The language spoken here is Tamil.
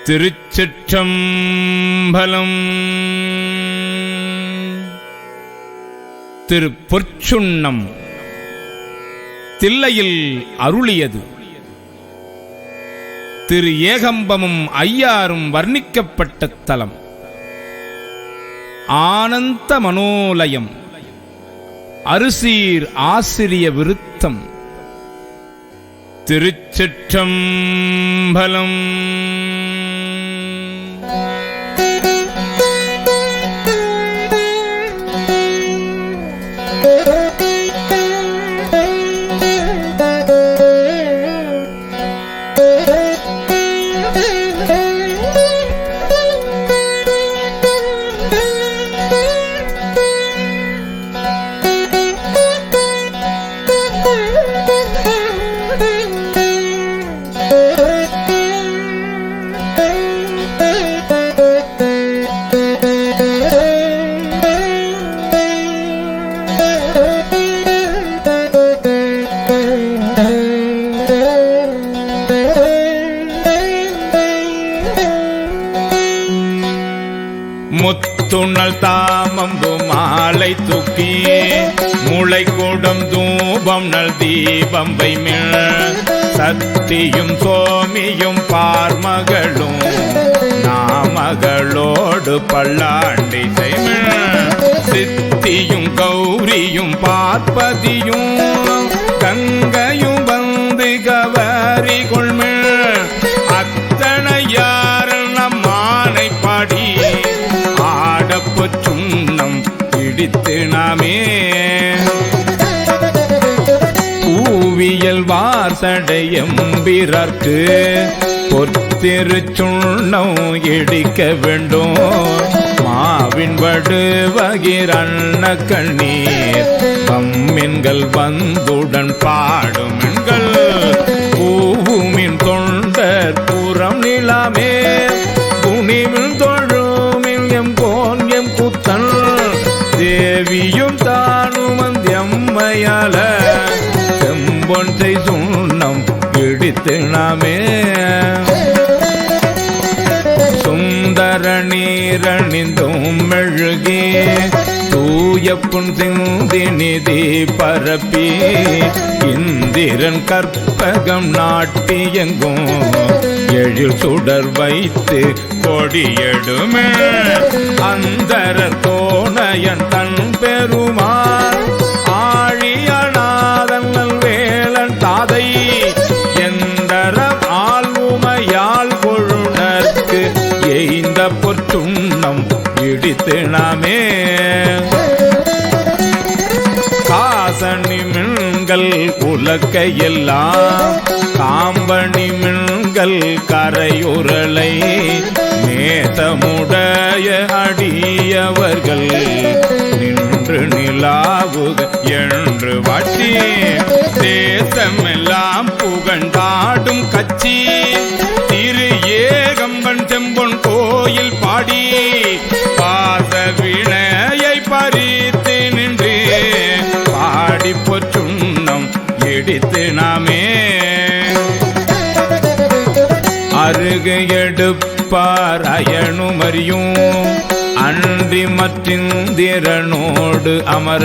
திருச்சிற்றம்பலம். திருப்பொற்சுண்ணம் தில்லையில் அருளியது. திரு ஏகம்பமும் ஐயாரும் வர்ணிக்கப்பட்ட தலம் ஆனந்த மனோலயம். அரிசீர் ஆசிரிய விருத்தம். திருச்சிற்றம்பலம். முத்துணல் தாமம்பு மாலை தூக்கி முளை கூடம் தூபம் நல் தீபம் வைமிழ் சத்தியும் சோமியும் பார்மகளும் நாமகளோடு பல்லாண்டி செய்மிழ் சித்தியும் கௌரியும் பார்ப்பதியும் கங்கையும் வந்து கவரி கொள்மிழ் அத்தனையாரல் நம் மானை பாடி ஆடப்பொற்சுண்ணம் பிடித்து நாமே பூவியல் வாசடையம்பிறர்க்கு பொத்திருச்சுண்ணம் இடிக்க வேண்டும் மாவின் வடுவகிரண்ண கண்ணீர் பம்மின்கள் வந்துடன் பாடுமென்கள் பூவுமின் தொண்டர் புறம் நிலாமே துணிவில் கூத்தன் தேவியும் தானும் அந்தியம்மையால செம்பொன்றை சுண்ணம் இடித்து நாமே சுந்தர நீரணிந்தும் மெழுகே தூய புன் சிந்தி நிதி பரப்பி இந்திரன் கற்பகம் நாட்டியெங்கும் எழில் சுடர் வைத்து கொடியெடுமே அந்தர தோணையன் தன் பெருமாள் ஆழியநாதன் வேலன் தாதை எந்தர ஆள்வுமையால் கொழுனர்க்கு எய்ந்த பொற்சுண்ணம் இடித்து நாமே காசணி மின்கள் உலக்கையெல்லாம் காம்பணி மின்கள் கரையுரலை நேசமுடைய அடியவர்கள் நின்று நிலாவுக என்று வாட்டி தேசமெல்லாம் புகண்டாடும் கட்சி திரு ஏகம்பன் செம்பொன் கோயில் பாடி பாச வினையை பறித்து நின்று பாடி பொற்சுண்ணம் இடித்து நாமே அருகு எடுப்பார் அயனுமறியும் அன்றி மற்றிந்திரனோடு அமர